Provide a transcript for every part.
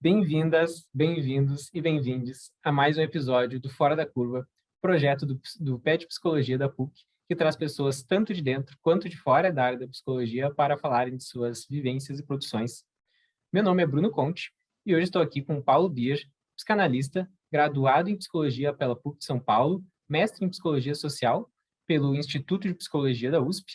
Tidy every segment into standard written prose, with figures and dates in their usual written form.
Bem-vindas, bem-vindos e bem-vindes a mais um episódio do Fora da Curva, projeto do PET Psicologia da PUC, que traz pessoas tanto de dentro quanto de fora da área da psicologia para falarem de suas vivências e produções. Meu nome é Bruno Conte e hoje estou aqui com Paulo Bier, psicanalista, graduado em Psicologia pela PUC de São Paulo, mestre em Psicologia Social pelo Instituto de Psicologia da USP,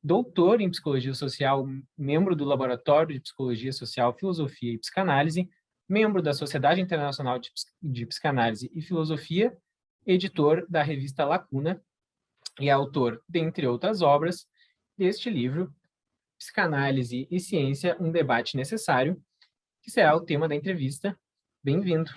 doutor em Psicologia Social, membro do Laboratório de Psicologia Social, Filosofia e Psicanálise, membro da Sociedade Internacional de Psicanálise e Filosofia, editor da revista Lacuna e autor, dentre outras obras, deste livro, Psicanálise e Ciência, um debate necessário, que será o tema da entrevista. Bem-vindo.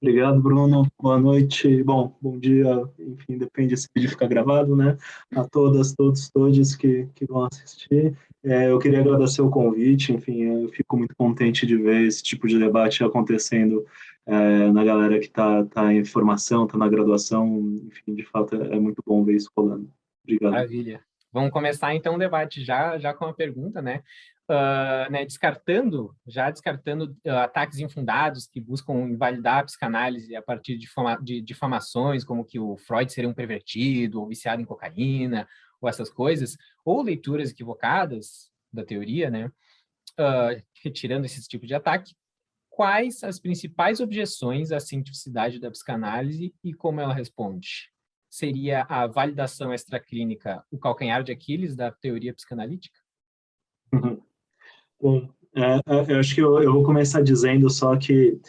Obrigado, Bruno. Boa noite. Bom dia, enfim, depende se o vídeo ficar gravado, né? A todas, todos que vão assistir. Eu queria agradecer o convite, enfim, eu fico muito contente de ver esse tipo de debate acontecendo na galera que tá em formação, tá na graduação, enfim, de fato é muito bom ver isso rolando. Obrigado. Maravilha. Vamos começar então o debate já com a pergunta, né? Descartando ataques infundados que buscam invalidar a psicanálise a partir de difamações, como que o Freud seria um pervertido, ou viciado em cocaína, ou essas coisas, ou leituras equivocadas da teoria, né? Retirando esse tipo de ataque, quais as principais objeções à cientificidade da psicanálise e como ela responde? Seria a validação extraclínica o calcanhar de Aquiles da teoria psicanalítica? Uhum. Bom, eu acho que eu vou começar dizendo só que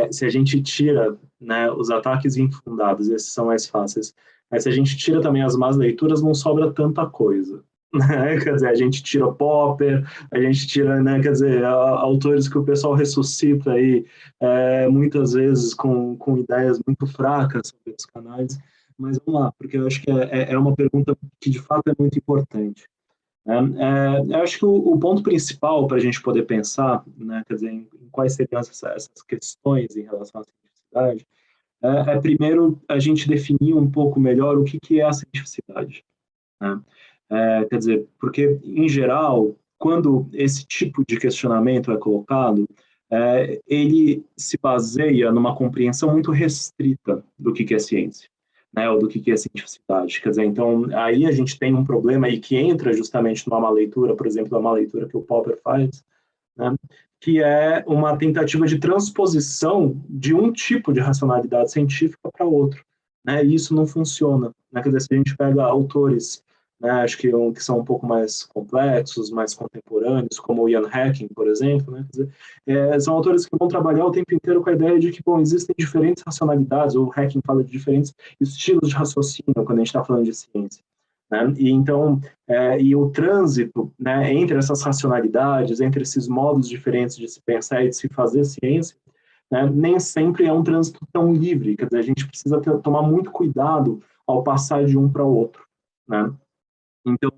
se a gente tira, né, os ataques infundados, esses são mais fáceis, mas se a gente tira também as más leituras, não sobra tanta coisa. Né? Quer dizer, a gente tira Popper, a gente tira, né, quer dizer, autores que o pessoal ressuscita aí, muitas vezes com ideias muito fracas sobre os canais, mas vamos lá, porque eu acho que é uma pergunta que de fato é muito importante. Eu acho que o ponto principal para a gente poder pensar, né, quer dizer, em quais seriam essas questões em relação à cientificidade, primeiro a gente definir um pouco melhor o que é a cientificidade. Né? Quer dizer, porque, em geral, quando esse tipo de questionamento é colocado, ele se baseia numa compreensão muito restrita do que é ciência, né, ou do que é cientificidade. Quer dizer, então, aí a gente tem um problema aí que entra justamente numa má leitura, por exemplo, uma leitura que o Popper faz, né, que é uma tentativa de transposição de um tipo de racionalidade científica para outro. Né, e isso não funciona. Né, quer dizer, se a gente pega autores, né, acho que são um pouco mais complexos, mais contemporâneos, como o Ian Hacking, por exemplo, né, quer dizer, são autores que vão trabalhar o tempo inteiro com a ideia de que, bom, existem diferentes racionalidades, o Hacking fala de diferentes estilos de raciocínio quando a gente está falando de ciência. Né? E então, e o trânsito, né, entre essas racionalidades, entre esses modos diferentes de se pensar e de se fazer ciência, né, nem sempre é um trânsito tão livre. Quer dizer, a gente precisa tomar muito cuidado ao passar de um para o outro. Né? Então,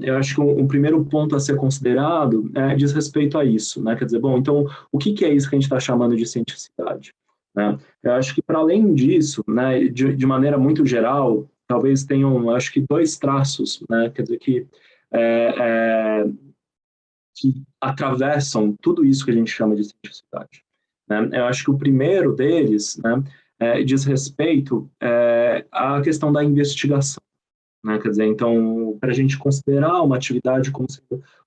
eu acho que um primeiro ponto a ser considerado diz respeito a isso. Né? Quer dizer, bom, então, o que é isso que a gente está chamando de cientificidade? Né? Eu acho que, para além disso, né, de maneira muito geral, talvez tenham, acho que, dois traços, né, quer dizer, que atravessam tudo isso que a gente chama de cientificidade. Né? Eu acho que o primeiro deles, né, diz respeito à questão da investigação. Né? Quer dizer, então, para a gente considerar uma atividade como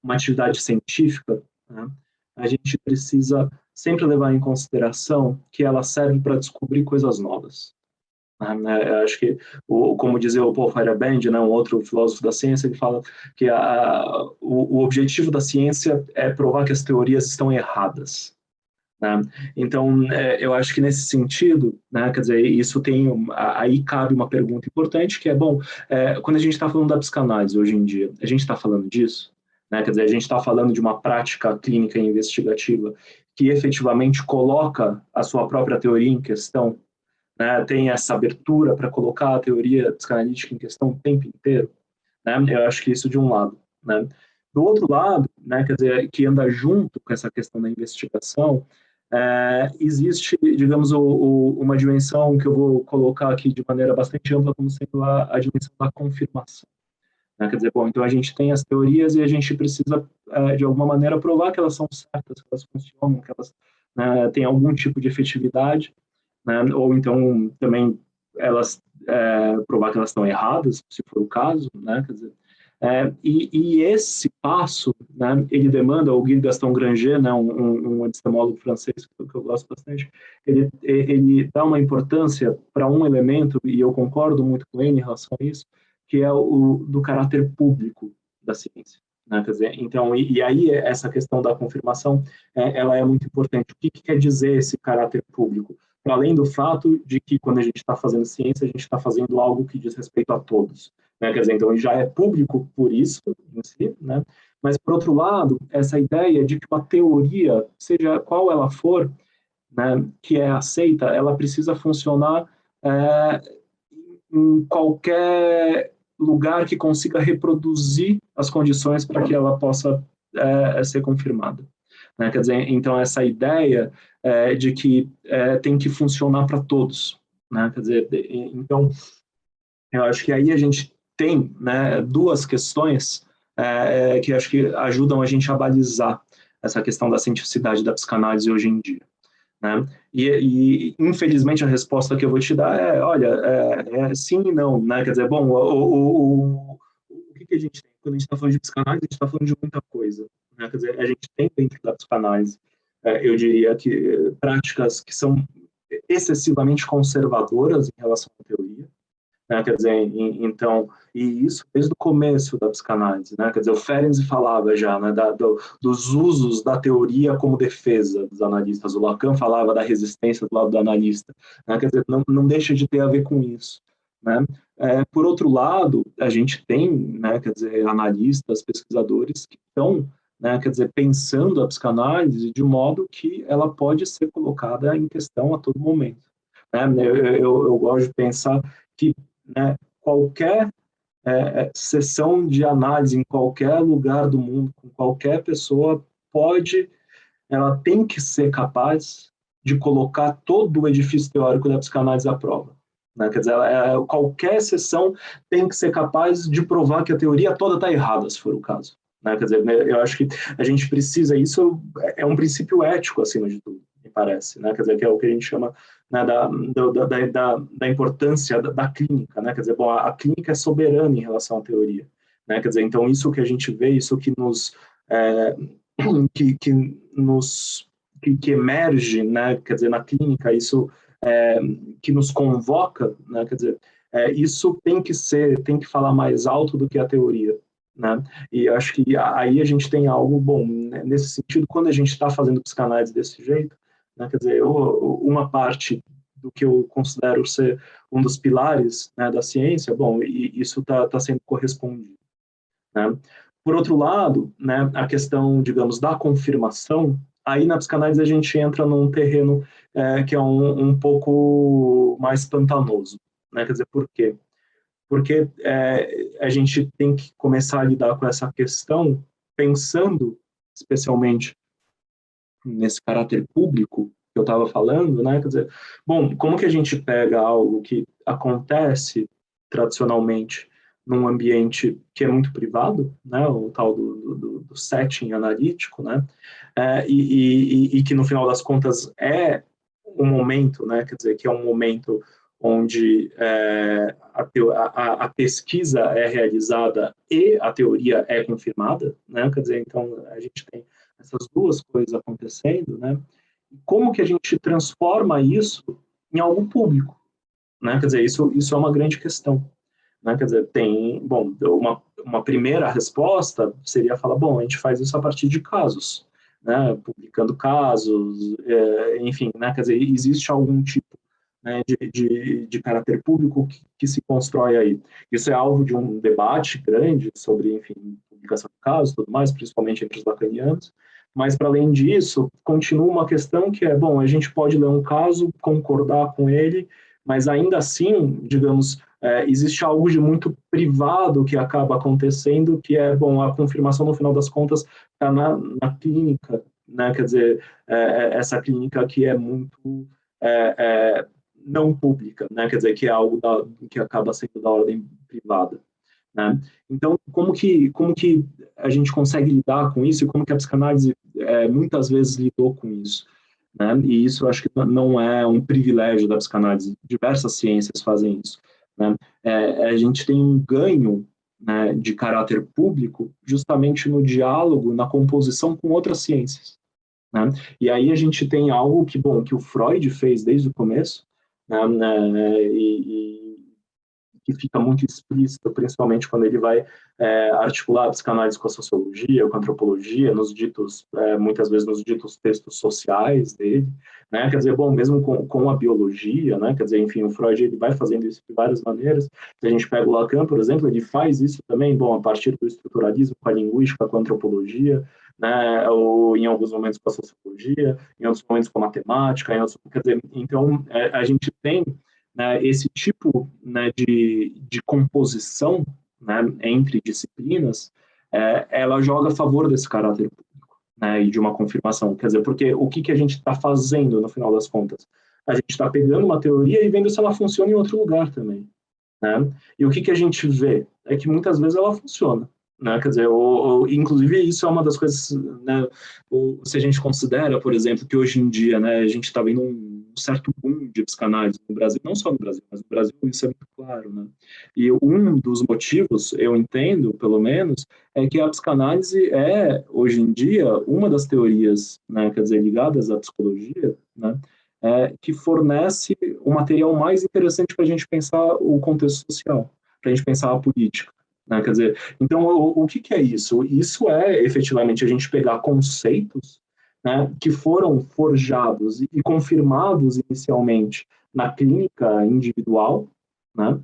uma atividade científica, né, a gente precisa sempre levar em consideração que ela serve para descobrir coisas novas. Né? Eu acho que, como dizia o Paul Feyerabend, né, um outro filósofo da ciência, ele fala que o objetivo da ciência é provar que as teorias estão erradas. Né? Então, eu acho que nesse sentido, né, quer dizer, isso tem, aí cabe uma pergunta importante, que é, bom, quando a gente está falando da psicanálise hoje em dia, a gente está falando disso? Né? Quer dizer, a gente está falando de uma prática clínica e investigativa que efetivamente coloca a sua própria teoria em questão, né? Tem essa abertura para colocar a teoria psicanalítica em questão o tempo inteiro? Né? Eu acho que isso de um lado. Né? Do outro lado, né, quer dizer, que anda junto com essa questão da investigação, existe, digamos, uma dimensão que eu vou colocar aqui de maneira bastante ampla como sendo a dimensão da confirmação. né? Quer dizer, bom, então a gente tem as teorias e a gente precisa, de alguma maneira, provar que elas são certas, que elas funcionam, que elas, né, têm algum tipo de efetividade, né? Ou então também elas provar que elas estão erradas, se for o caso, né? Quer dizer, e esse passo, né, ele demanda, o Guy Gaston Granger, né, um epistemólogo francês que eu gosto bastante, ele dá uma importância para um elemento, e eu concordo muito com ele em relação a isso, que é o do caráter público da ciência. Né? Quer dizer, então, e aí essa questão da confirmação, ela é muito importante. O que quer dizer esse caráter público? Para além do fato de que quando a gente está fazendo ciência, a gente está fazendo algo que diz respeito a todos. Né? Quer dizer, então ele já é público por isso em si, né? Mas por outro lado, essa ideia de que uma teoria, seja qual ela for, né, que é aceita, ela precisa funcionar em qualquer lugar que consiga reproduzir as condições para que ela possa ser confirmada. Né? Quer dizer, então essa ideia de que tem que funcionar para todos. Né? Quer dizer, então eu acho que aí a gente tem, né, duas questões que acho que ajudam a gente a balizar essa questão da cientificidade da psicanálise hoje em dia. Né? Infelizmente a resposta que eu vou te dar é, olha, sim e não, né? Quer dizer, bom, o que a gente tem quando a gente está falando de psicanálise? A gente está falando de muita coisa, né? Quer dizer, a gente tem dentro da psicanálise, eu diria que práticas que são excessivamente conservadoras em relação à teoria, né? Quer dizer, então, e isso desde o começo da psicanálise, né? Quer dizer, o Ferenczi falava já, né, dos usos da teoria como defesa dos analistas, o Lacan falava da resistência do lado do analista, né? Quer dizer, não deixa de ter a ver com isso, né? Por outro lado, a gente tem, né, quer dizer, analistas, pesquisadores que estão, né, quer dizer, pensando a psicanálise de modo que ela pode ser colocada em questão a todo momento, né? Eu gosto de pensar que, né, qualquer sessão de análise em qualquer lugar do mundo, com qualquer pessoa, ela tem que ser capaz de colocar todo o edifício teórico da psicanálise à prova. Né? Quer dizer, qualquer sessão tem que ser capaz de provar que a teoria toda está errada, se for o caso. Né? Quer dizer, eu acho que a gente precisa, isso é um princípio ético, acima de tudo, me parece. Né? Quer dizer, que é o que a gente chama, né, da importância da clínica. Né? Quer dizer, bom, a clínica é soberana em relação à teoria. Né? Quer dizer, então, isso que a gente vê, isso que nos... que nos que emerge, né, quer dizer, na clínica, isso que nos convoca, né, quer dizer, isso tem que falar mais alto do que a teoria, né? E acho que aí a gente tem algo bom, né? Nesse sentido, quando a gente está fazendo psicanálise desse jeito, né, quer dizer, uma parte do que eu considero ser um dos pilares, né, da ciência, bom, e isso está sendo correspondido, né? Por outro lado, né, a questão, digamos, da confirmação, aí na psicanálise a gente entra num terreno que é um pouco mais pantanoso. Né? Quer dizer, por quê? Porque a gente tem que começar a lidar com essa questão pensando, especialmente nesse caráter público que eu estava falando, né? Quer dizer, bom, como que a gente pega algo que acontece tradicionalmente num ambiente que é muito privado, né? O tal do setting analítico, né? E que no final das contas é um momento, né? Quer dizer, que é um momento onde a pesquisa é realizada e a teoria é confirmada, né? Quer dizer, então a gente tem essas duas coisas acontecendo, né? Como que a gente transforma isso em algo público, né? Quer dizer, isso é uma grande questão, né? Quer dizer, bom, uma primeira resposta seria falar, bom, a gente faz isso a partir de casos, né? Publicando casos, enfim, né? Quer dizer, existe algum tipo, né, de caráter público que se constrói aí. Isso é alvo de um debate grande sobre, enfim, publicação de casos, tudo mais, principalmente entre os lacanianos. Mas, para além disso, continua uma questão que é, bom, a gente pode ler um caso, concordar com ele, mas ainda assim, digamos, existe algo de muito privado que acaba acontecendo, que é, bom, a confirmação, no final das contas, está na clínica, né? Quer dizer, essa clínica que é muito não pública, né? Quer dizer, que é algo que acaba sendo da ordem privada. né? Então, como que a gente consegue lidar com isso e como que a psicanálise muitas vezes lidou com isso, né? E isso eu acho que não é um privilégio da psicanálise, diversas ciências fazem isso, né? A gente tem um ganho, né, de caráter público justamente no diálogo, na composição com outras ciências, né? E aí a gente tem algo que, bom, que o Freud fez desde o começo, né, que fica muito explícito, principalmente quando ele vai articular a psicanálise com a sociologia, com a antropologia, muitas vezes nos ditos textos sociais dele, né? Quer dizer, bom, mesmo com a biologia, né? Quer dizer, enfim, o Freud ele vai fazendo isso de várias maneiras. Se a gente pega o Lacan, por exemplo, ele faz isso também, bom, a partir do estruturalismo, com a linguística, com a antropologia, né? Ou em alguns momentos com a sociologia, em outros momentos com a matemática, quer dizer, então a gente tem, né, esse tipo, né, de composição, né, entre disciplinas, ela joga a favor desse caráter público, né, e de uma confirmação. Quer dizer, porque o que a gente está fazendo, no final das contas? A gente está pegando uma teoria e vendo se ela funciona em outro lugar também, né? E o que a gente vê é que muitas vezes ela funciona, né? Quer dizer, inclusive isso é uma das coisas, né? Se a gente considera, por exemplo, que hoje em dia, né, a gente está vendo um certo boom de psicanálise no Brasil, não só no Brasil, mas no Brasil isso é muito claro, né? E um dos motivos, eu entendo, pelo menos, é que a psicanálise hoje em dia, uma das teorias, né, quer dizer, ligadas à psicologia, né, que fornece o material mais interessante para a gente pensar o contexto social, para a gente pensar a política. Né? Quer dizer, então, o que é isso? Isso é, efetivamente, a gente pegar conceitos, né, que foram forjados e confirmados inicialmente na clínica individual, né,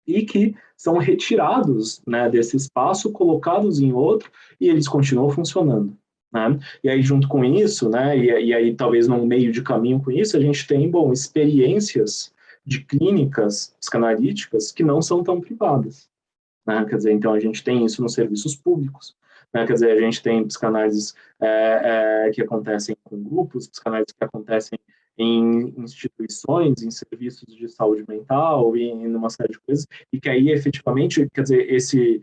e que são retirados, né, desse espaço, colocados em outro, e eles continuam funcionando. Né? E aí, junto com isso, né, e aí talvez num meio de caminho com isso, a gente tem, bom, experiências de clínicas psicanalíticas que não são tão privadas. Né? Quer dizer, então a gente tem isso nos serviços públicos. Né? Quer dizer, a gente tem psicanálises que acontecem com grupos, psicanálises que acontecem em instituições, em serviços de saúde mental, e em uma série de coisas, e que aí efetivamente, quer dizer,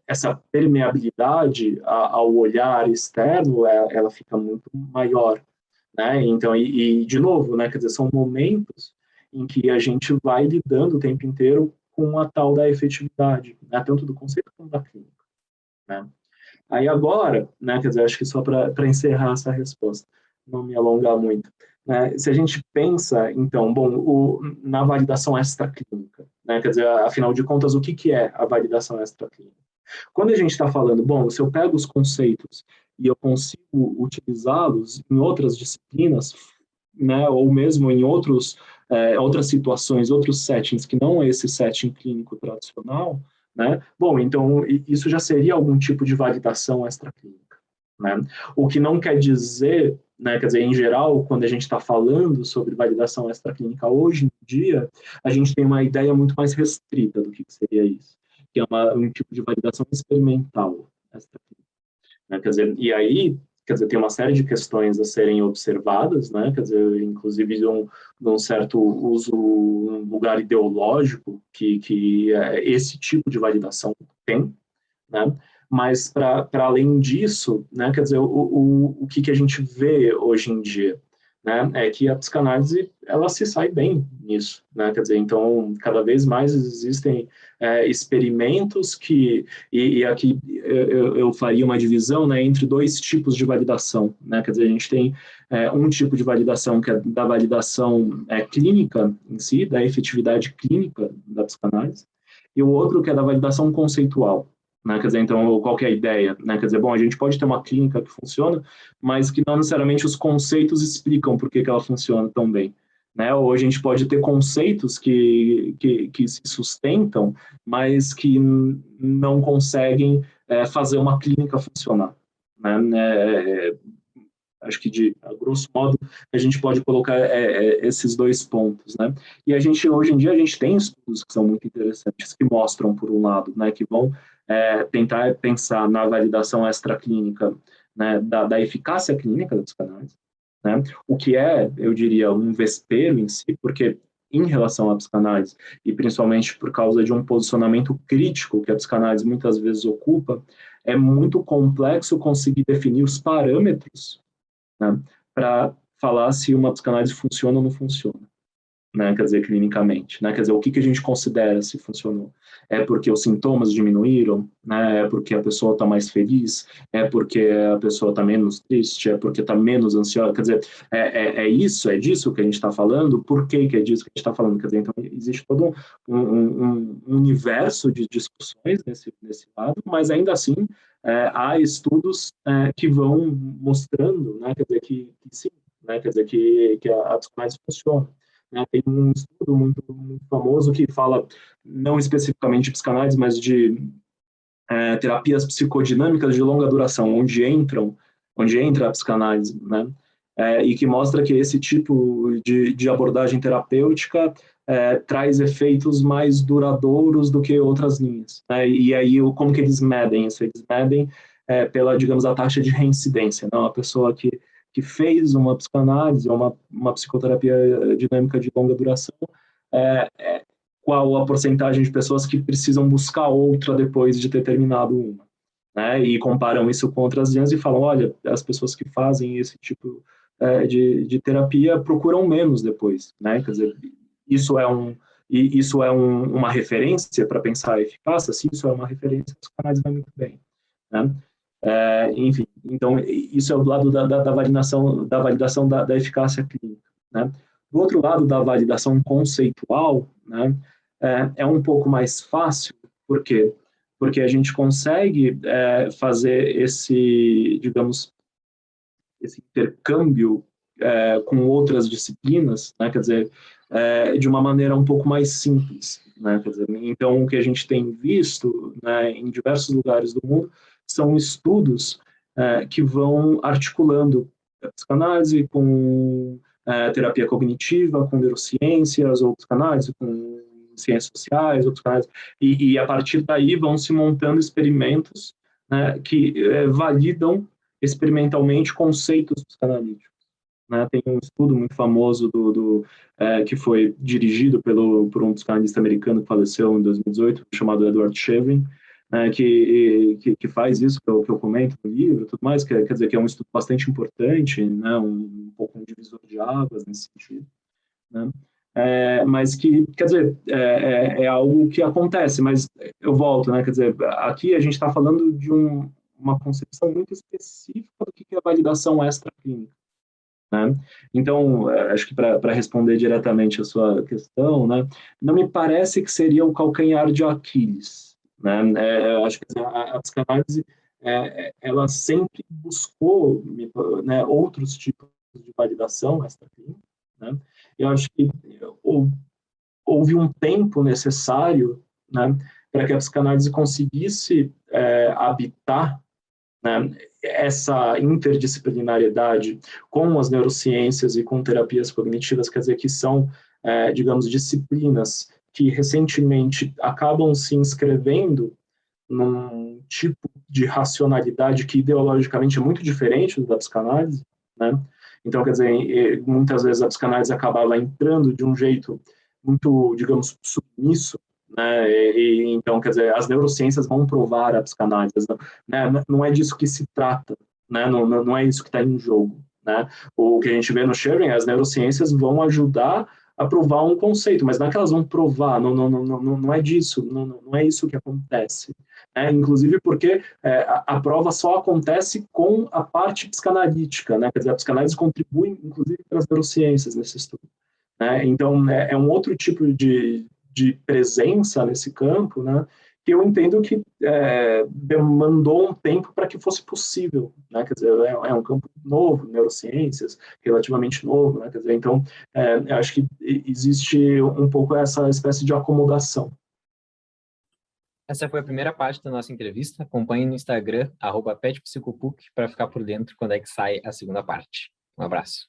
essa permeabilidade ao olhar externo, ela fica muito maior, né? Então, de novo, né, quer dizer, são momentos em que a gente vai lidando o tempo inteiro com a tal da efetividade, né, tanto do conceito como da clínica, né? Aí agora, né, quer dizer, acho que só para encerrar essa resposta, não me alongar muito, né, se a gente pensa, então, bom, na validação extraclínica, né, quer dizer, afinal de contas, o que é a validação extraclínica? Quando a gente está falando, bom, se eu pego os conceitos e eu consigo utilizá-los em outras disciplinas, né, ou mesmo em outras situações, outros settings que não esse setting clínico tradicional, né, bom, então isso já seria algum tipo de validação extraclínica, né? O que não quer dizer, né, quer dizer, em geral, quando a gente está falando sobre validação extraclínica hoje em dia, a gente tem uma ideia muito mais restrita do que seria isso, que é um tipo de validação experimental extraclínica. Né? Quer dizer, e aí, quer dizer, tem uma série de questões a serem observadas, né? Quer dizer, inclusive de um certo uso, um lugar ideológico que esse tipo de validação tem, né? Mas, para além disso, né, quer dizer, o que a gente vê hoje em dia, né, é que a psicanálise ela se sai bem nisso, né, quer dizer, então cada vez mais existem experimentos e aqui eu faria uma divisão, né, entre dois tipos de validação, né, quer dizer, a gente tem um tipo de validação que é da validação clínica em si, da efetividade clínica da psicanálise, e o outro que é da validação conceitual. Né? Quer dizer, então, qual que é a ideia? Né? Quer dizer, bom, a gente pode ter uma clínica que funciona, mas que não necessariamente os conceitos explicam por que ela funciona tão bem. Né? Ou a gente pode ter conceitos que se sustentam, mas que não conseguem fazer uma clínica funcionar. Né? Acho que, a grosso modo, a gente pode colocar esses dois pontos, né? E hoje em dia, a gente tem estudos que são muito interessantes, que mostram, por um lado, né, que vão tentar pensar na validação extraclínica, né, da eficácia clínica da psicanálise, né? O que eu diria, um vespeiro em si, porque em relação à psicanálise, e principalmente por causa de um posicionamento crítico que a psicanálise muitas vezes ocupa, é muito complexo conseguir definir os parâmetros, né, para falar se uma psicanálise funciona ou não funciona, né, quer dizer, clinicamente, né, quer dizer, o que a gente considera se funcionou? É porque os sintomas diminuíram, né, é porque a pessoa está mais feliz, é porque a pessoa está menos triste, é porque está menos ansiosa, quer dizer, é disso que a gente está falando, por que é disso que a gente está falando? Quer dizer, então, existe todo um universo de discussões nesse lado, mas ainda assim, há estudos que vão mostrando, né, quer dizer, que sim, né, quer dizer, que a psicanálise funciona. Né? Tem um estudo muito famoso que fala, não especificamente de psicanálise, mas de terapias psicodinâmicas de longa duração, onde entra a psicanálise, né? E que mostra que esse tipo de abordagem terapêutica traz efeitos mais duradouros do que outras linhas. Né? E aí, como que eles medem isso? Eles medem pela, digamos, a taxa de reincidência. Não? A pessoa que fez uma psicanálise ou uma psicoterapia dinâmica de longa duração, qual a porcentagem de pessoas que precisam buscar outra depois de ter terminado uma. Né? E comparam isso com outras linhas e falam, olha, as pessoas que fazem esse tipo de terapia procuram menos depois. Né? Quer dizer, isso é uma referência para pensar a eficácia? Sim, isso é uma referência, a psicanálise vai muito bem. Né? Enfim, então isso é o lado da validação da eficácia clínica. Né? Do outro lado, da validação conceitual, né, é um pouco mais fácil, por quê? Porque a gente consegue fazer digamos, esse intercâmbio com outras disciplinas, né, quer dizer, de uma maneira um pouco mais simples. Né, quer dizer, então, o que a gente tem visto, né, em diversos lugares do mundo são estudos que vão articulando a psicanálise com terapia cognitiva, com neurociências, ou psicanálise com ciências sociais, ou psicanálise, e a partir daí vão se montando experimentos, né, que validam experimentalmente conceitos psicanalíticos. Né? Tem um estudo muito famoso que foi dirigido por um psicanalista americano que faleceu em 2018, chamado Edward Chevin, que faz isso que eu comento no livro, tudo mais, quer dizer, que é um estudo bastante importante, né? um pouco um divisor de águas nesse sentido. Né? Mas que, quer dizer, é algo que acontece, mas eu volto, né? Quer dizer, aqui a gente está falando de uma concepção muito específica do que é a validação extraclínica. Né? Então, acho que para responder diretamente a sua questão, né, não me parece que seria o calcanhar de Aquiles. Né? Acho que a psicanálise ela sempre buscou, né, outros tipos de validação extraclínica. Né? Eu acho que houve um tempo necessário, né, para que a psicanálise conseguisse habitar, né, essa interdisciplinariedade com as neurociências e com terapias cognitivas, quer dizer, que são, digamos, disciplinas que recentemente acabam se inscrevendo num tipo de racionalidade que ideologicamente é muito diferente da psicanálise, né? Então, quer dizer, muitas vezes a psicanálise acabava entrando de um jeito muito, digamos, submisso, né? Então, quer dizer, as neurociências vão provar a psicanálise, né? Não é disso que se trata, né? Não é isso que está em jogo, né? O que a gente vê no Sharing, as neurociências vão ajudar a provar um conceito, mas não é que elas vão provar, não é disso, não é isso que acontece. Inclusive porque a prova só acontece com a parte psicanalítica, né? Quer dizer, a psicanálise contribui, inclusive, para as neurociências nesse estudo. Né? Então, é um outro tipo de presença nesse campo, né, que eu entendo que demandou um tempo para que fosse possível. Né? Quer dizer, é um campo novo, neurociências, relativamente novo. Né? Quer dizer, então, eu acho que existe um pouco essa espécie de acomodação. Essa foi a primeira parte da nossa entrevista. Acompanhe no Instagram, @petpsicopuc, para ficar por dentro quando é que sai a segunda parte. Um abraço.